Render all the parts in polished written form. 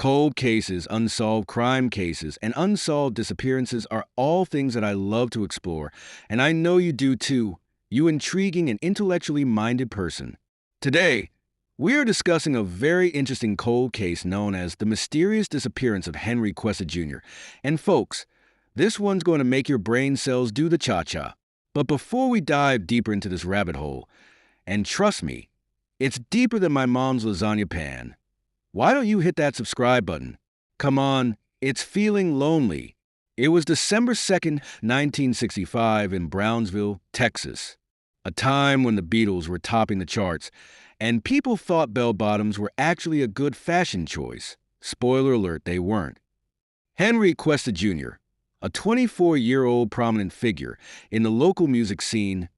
Cold cases, unsolved crime cases, and unsolved disappearances are all things that I love to explore, and I know you do too, you intriguing and intellectually minded person. Today, we are discussing a very interesting cold case known as the mysterious disappearance of Henry Cuesta Jr. And folks, this one's going to make your brain cells do the cha-cha. But before we dive deeper into this rabbit hole, and trust me, it's deeper than my mom's lasagna pan, why don't you hit that subscribe button? Come on, it's feeling lonely. It was December 2nd, 1965 in Brownsville, Texas, a time when the Beatles were topping the charts, and people thought bell-bottoms were actually a good fashion choice. Spoiler alert, they weren't. Henry Cuesta Jr., a 24-year-old prominent figure in the local music scene,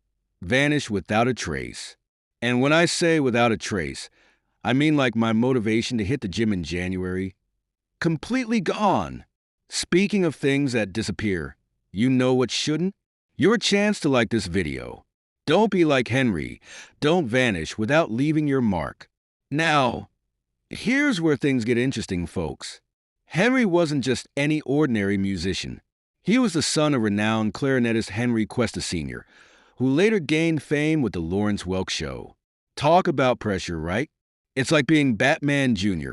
vanished without a trace. And when I say without a trace, I mean like my motivation to hit the gym in January. Completely gone. Speaking of things that disappear, you know what shouldn't? Your chance to like this video. Don't be like Henry. Don't vanish without leaving your mark. Now, here's where things get interesting, folks. Henry wasn't just any ordinary musician. He was the son of renowned clarinetist Henry Cuesta Sr., who later gained fame with the Lawrence Welk Show. Talk about pressure, right? It's like being Batman Jr.,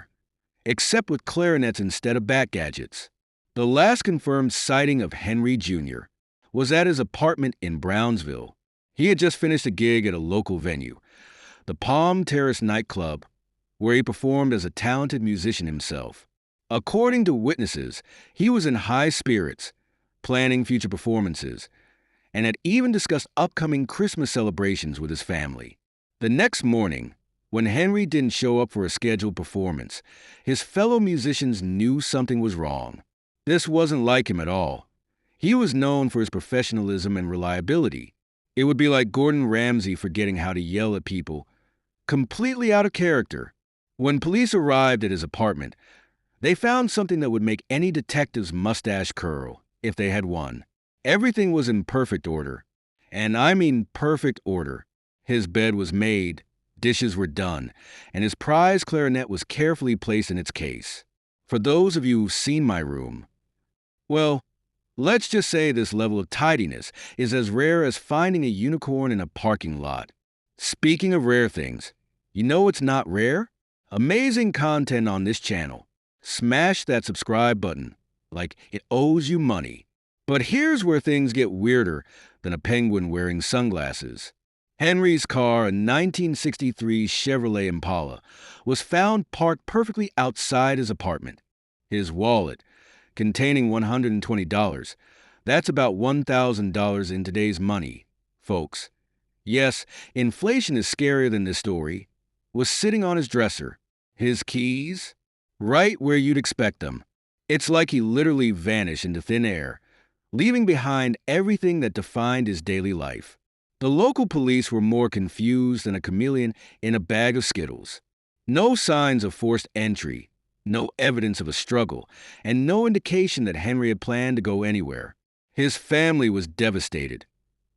except with clarinets instead of bat gadgets. The last confirmed sighting of Henry Jr. was at his apartment in Brownsville. He had just finished a gig at a local venue, the Palm Terrace nightclub, where he performed as a talented musician himself. According to witnesses, he was in high spirits, planning future performances, and had even discussed upcoming Christmas celebrations with his family. The next morning, when Henry didn't show up for a scheduled performance, his fellow musicians knew something was wrong. This wasn't like him at all. He was known for his professionalism and reliability. It would be like Gordon Ramsay forgetting how to yell at people. Completely out of character. When police arrived at his apartment, they found something that would make any detective's mustache curl, if they had one. Everything was in perfect order. And I mean perfect order. His bed was made, dishes were done, and his prized clarinet was carefully placed in its case. For those of you who've seen my room, well, let's just say this level of tidiness is as rare as finding a unicorn in a parking lot. Speaking of rare things, you know what's not rare? Amazing content on this channel. Smash that subscribe button, like it owes you money. But here's where things get weirder than a penguin wearing sunglasses. Henry's car, a 1963 Chevrolet Impala, was found parked perfectly outside his apartment. His wallet, containing $120, that's about $1,000 in today's money, folks. Yes, inflation is scarier than this story, was sitting on his dresser. His keys, right where you'd expect them. It's like he literally vanished into thin air, leaving behind everything that defined his daily life. The local police were more confused than a chameleon in a bag of Skittles. No signs of forced entry, no evidence of a struggle, and no indication that Henry had planned to go anywhere. His family was devastated,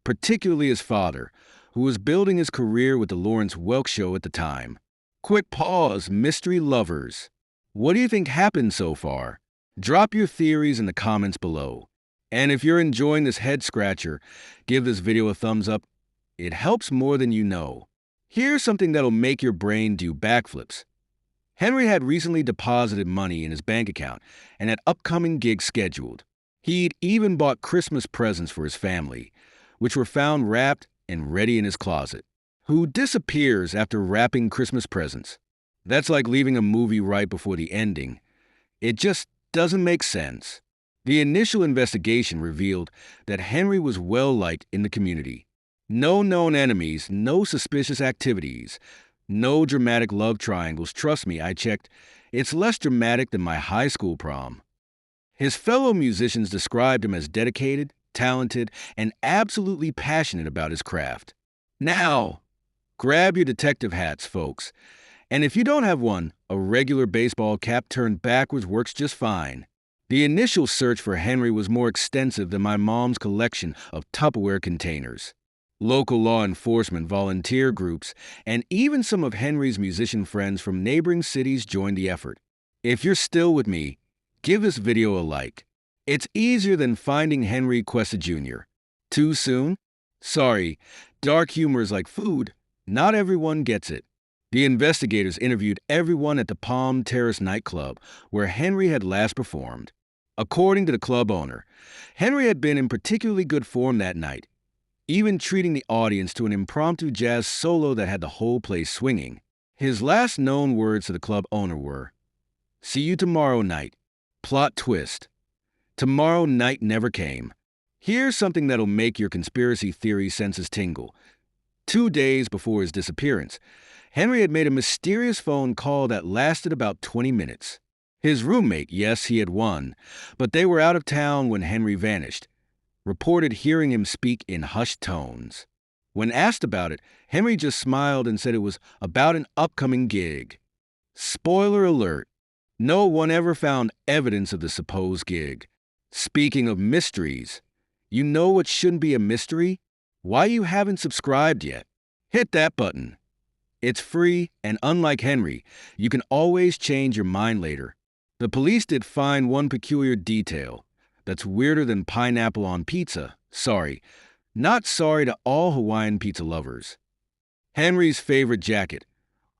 particularly his father, who was building his career with the Lawrence Welk Show at the time. Quick pause, mystery lovers. What do you think happened so far? Drop your theories in the comments below. And if you're enjoying this head-scratcher, give this video a thumbs up. It helps more than you know. Here's something that'll make your brain do backflips. Henry had recently deposited money in his bank account and had upcoming gigs scheduled. He'd even bought Christmas presents for his family, which were found wrapped and ready in his closet. Who disappears after wrapping Christmas presents? That's like leaving a movie right before the ending. It just doesn't make sense. The initial investigation revealed that Henry was well-liked in the community. No known enemies, no suspicious activities, no dramatic love triangles. Trust me, I checked. It's less dramatic than my high school prom. His fellow musicians described him as dedicated, talented, and absolutely passionate about his craft. Now, grab your detective hats, folks. And if you don't have one, a regular baseball cap turned backwards works just fine. The initial search for Henry was more extensive than my mom's collection of Tupperware containers. Local law enforcement, volunteer groups, and even some of Henry's musician friends from neighboring cities joined the effort. If you're still with me, give this video a like. It's easier than finding Henry Cuesta Jr. Too soon? Sorry, dark humor is like food. Not everyone gets it. The investigators interviewed everyone at the Palm Terrace nightclub where Henry had last performed. According to the club owner, Henry had been in particularly good form that night, even treating the audience to an impromptu jazz solo that had the whole place swinging. His last known words to the club owner were, "See you tomorrow night." Plot twist. Tomorrow night never came. Here's something that'll make your conspiracy theory senses tingle. 2 days before his disappearance, Henry had made a mysterious phone call that lasted about 20 minutes. His roommate, yes, he had won, but they were out of town when Henry vanished, reported hearing him speak in hushed tones. When asked about it, Henry just smiled and said it was about an upcoming gig. Spoiler alert, no one ever found evidence of the supposed gig. Speaking of mysteries, you know what shouldn't be a mystery? Why you haven't subscribed yet? Hit that button. It's free, and unlike Henry, you can always change your mind later. The police did find one peculiar detail that's weirder than pineapple on pizza. Sorry, not sorry to all Hawaiian pizza lovers. Henry's favorite jacket,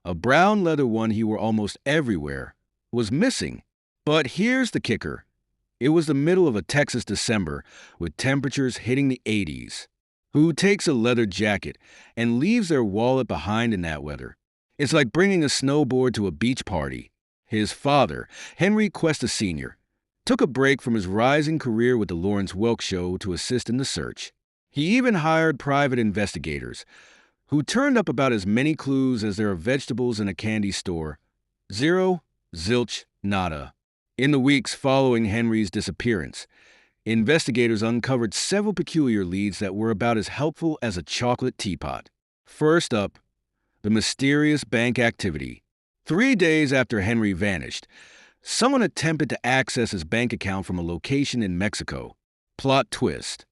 a brown leather one he wore almost everywhere, was missing. But here's the kicker. It was the middle of a Texas December with temperatures hitting the 80s. Who takes a leather jacket and leaves their wallet behind in that weather? It's like bringing a snowboard to a beach party. His father, Henry Cuesta Sr., took a break from his rising career with the Lawrence Welk Show to assist in the search. He even hired private investigators, who turned up about as many clues as there are vegetables in a candy store. Zero, zilch, nada. In the weeks following Henry's disappearance, investigators uncovered several peculiar leads that were about as helpful as a chocolate teapot. First up, the mysterious bank activity. 3 days after Henry vanished, someone attempted to access his bank account from a location in Mexico. Plot twist.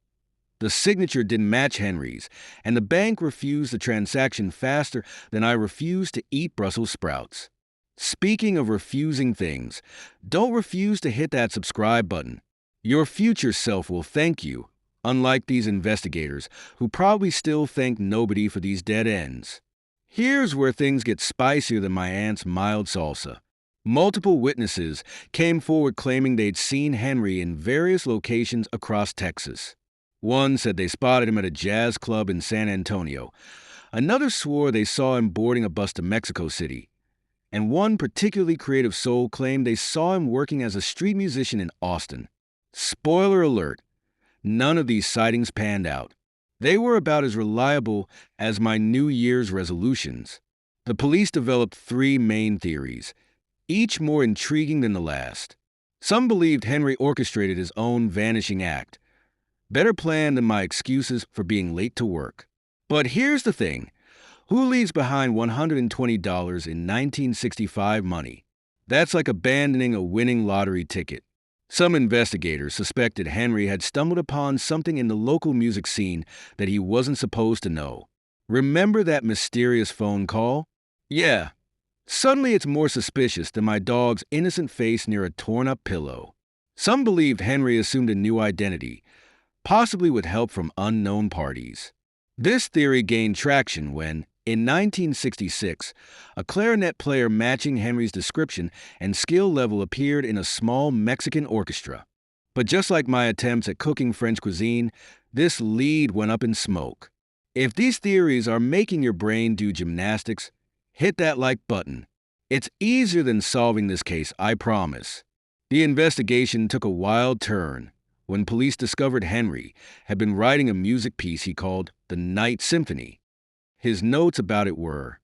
The signature didn't match Henry's, and the bank refused the transaction faster than I refused to eat Brussels sprouts. Speaking of refusing things, don't refuse to hit that subscribe button. Your future self will thank you, unlike these investigators, who probably still thank nobody for these dead ends. Here's where things get spicier than my aunt's mild salsa. Multiple witnesses came forward claiming they'd seen Henry in various locations across Texas. One said they spotted him at a jazz club in San Antonio. Another swore they saw him boarding a bus to Mexico City. And one particularly creative soul claimed they saw him working as a street musician in Austin. Spoiler alert, none of these sightings panned out. They were about as reliable as my New Year's resolutions. The police developed 3 main theories, each more intriguing than the last. Some believed Henry orchestrated his own vanishing act, better planned than my excuses for being late to work. But here's the thing. Who leaves behind $120 in 1965 money? That's like abandoning a winning lottery ticket. Some investigators suspected Henry had stumbled upon something in the local music scene that he wasn't supposed to know. Remember that mysterious phone call? Yeah. Suddenly it's more suspicious than my dog's innocent face near a torn-up pillow. Some believed Henry assumed a new identity, possibly with help from unknown parties. This theory gained traction when, in 1966, a clarinet player matching Henry's description and skill level appeared in a small Mexican orchestra. But just like my attempts at cooking French cuisine, this lead went up in smoke. If these theories are making your brain do gymnastics, hit that like button. It's easier than solving this case, I promise. The investigation took a wild turn when police discovered Henry had been writing a music piece he called the Night Symphony. His notes about it were,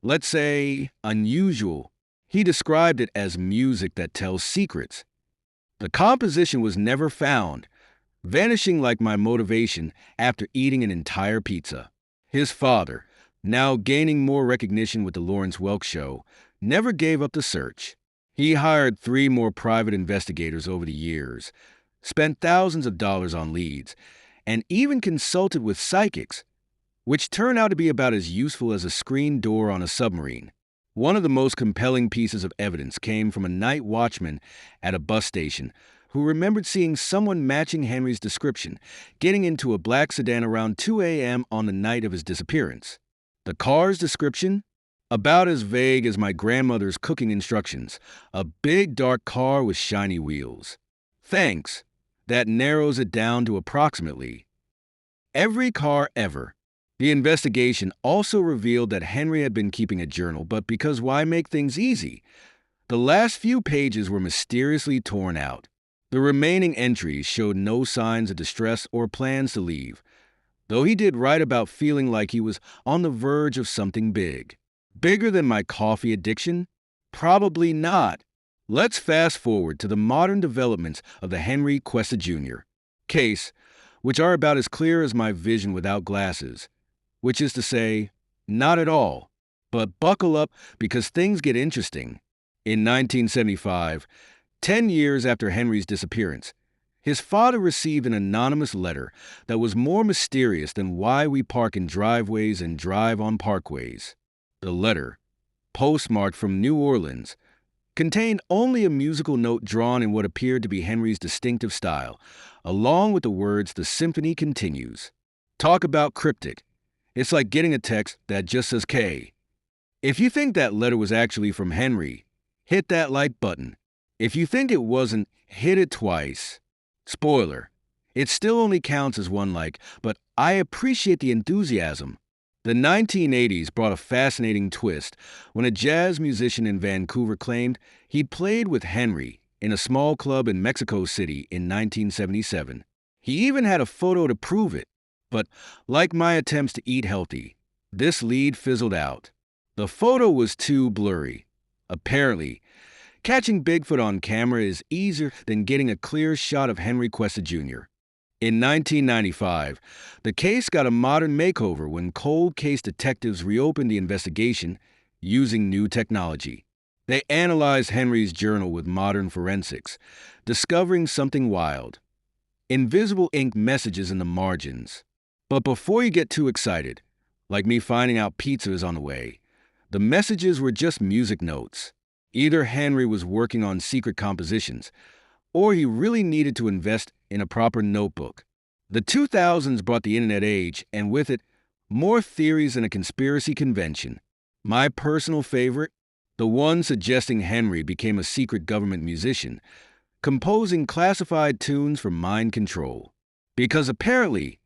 let's say, unusual. He described it as music that tells secrets. The composition was never found, vanishing like my motivation after eating an entire pizza. His father, now gaining more recognition with the Lawrence Welk Show, never gave up the search. He hired 3 more private investigators over the years, spent thousands of dollars on leads, and even consulted with psychics, which turned out to be about as useful as a screen door on a submarine. One of the most compelling pieces of evidence came from a night watchman at a bus station who remembered seeing someone matching Henry's description getting into a black sedan around 2 a.m. on the night of his disappearance. The car's description? About as vague as my grandmother's cooking instructions. A big dark car with shiny wheels. Thanks. That narrows it down to approximately every car ever. The investigation also revealed that Henry had been keeping a journal, but because why make things easy? The last few pages were mysteriously torn out. The remaining entries showed no signs of distress or plans to leave, though he did write about feeling like he was on the verge of something big. Bigger than my coffee addiction? Probably not. Let's fast forward to the modern developments of the Henry Cuesta Jr. case, which are about as clear as my vision without glasses, which is to say, not at all. But buckle up because things get interesting. In 1975, 10 years after Henry's disappearance, his father received an anonymous letter that was more mysterious than why we park in driveways and drive on parkways. The letter, postmarked from New Orleans, contained only a musical note drawn in what appeared to be Henry's distinctive style, along with the words, "The symphony continues." Talk about cryptic. It's like getting a text that just says K. If you think that letter was actually from Henry, hit that like button. If you think it wasn't, hit it twice. Spoiler, it still only counts as one like, but I appreciate the enthusiasm. The 1980s brought a fascinating twist when a jazz musician in Vancouver claimed he'd played with Henry in a small club in Mexico City in 1977. He even had a photo to prove it. But like my attempts to eat healthy, this lead fizzled out. The photo was too blurry. Apparently, catching Bigfoot on camera is easier than getting a clear shot of Henry Cuesta Jr. In 1995, the case got a modern makeover when cold case detectives reopened the investigation using new technology. They analyzed Henry's journal with modern forensics, discovering something wild. Invisible ink messages in the margins. But before you get too excited, like me finding out pizza is on the way, the messages were just music notes. Either Henry was working on secret compositions, or he really needed to invest in a proper notebook. The 2000s brought the internet age, and with it, more theories than a conspiracy convention. My personal favorite? The one suggesting Henry became a secret government musician, composing classified tunes for mind control. Because apparently,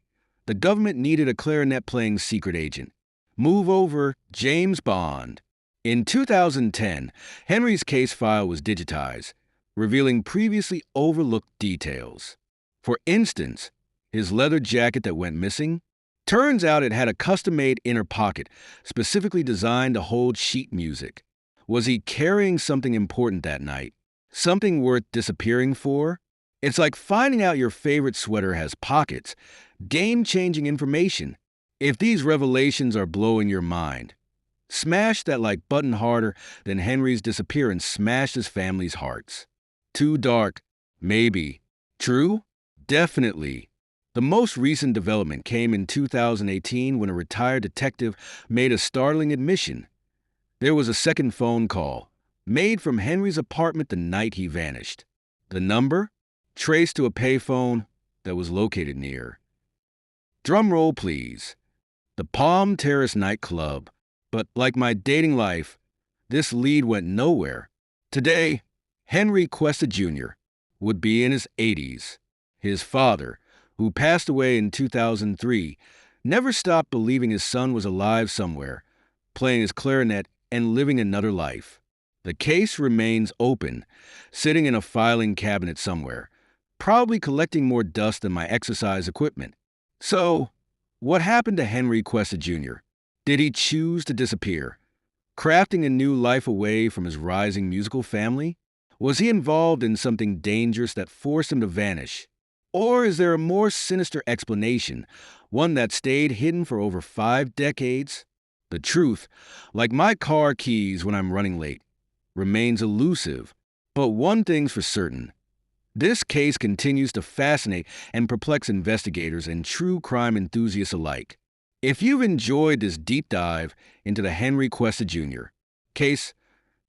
the government needed a clarinet-playing secret agent. Move over, James Bond. In 2010, Henry's case file was digitized, revealing previously overlooked details. For instance, his leather jacket that went missing? Turns out it had a custom-made inner pocket, specifically designed to hold sheet music. Was he carrying something important that night? Something worth disappearing for? It's like finding out your favorite sweater has pockets. Game-changing information. If these revelations are blowing your mind, smash that like button harder than Henry's disappearance smashed his family's hearts. Too dark? Maybe. True? Definitely. The most recent development came in 2018 when a retired detective made a startling admission. There was a second phone call, made from Henry's apartment the night he vanished. The number? Traced to a payphone that was located near. Drum roll, please. The Palm Terrace nightclub. But like my dating life, this lead went nowhere. Today, Henry Cuesta Jr. would be in his 80s. His father, who passed away in 2003, never stopped believing his son was alive somewhere, playing his clarinet and living another life. The case remains open, sitting in a filing cabinet somewhere, probably collecting more dust than my exercise equipment. So, what happened to Henry Cuesta Jr.? Did he choose to disappear, crafting a new life away from his rising musical family? Was he involved in something dangerous that forced him to vanish? Or is there a more sinister explanation, one that stayed hidden for over 5 decades? The truth, like my car keys when I'm running late, remains elusive. But one thing's for certain. This case continues to fascinate and perplex investigators and true crime enthusiasts alike. If you've enjoyed this deep dive into the Henry Cuesta Jr., Case,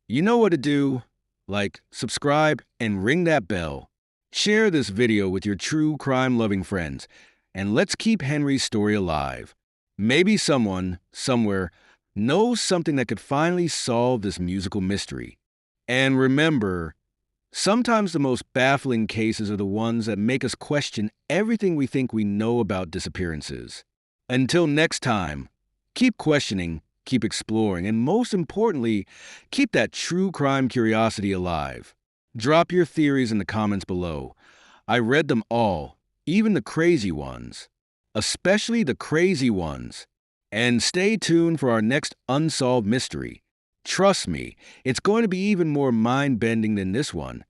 you know what to do. Like, subscribe, and ring that bell. Share this video with your true crime-loving friends, and let's keep Henry's story alive. Maybe someone, somewhere, knows something that could finally solve this musical mystery. And remember, sometimes the most baffling cases are the ones that make us question everything we think we know about disappearances. Until next time, keep questioning, keep exploring, and most importantly, keep that true crime curiosity alive. Drop your theories in the comments below. I read them all, even the crazy ones. Especially the crazy ones. And stay tuned for our next unsolved mystery. Trust me, it's going to be even more mind-bending than this one.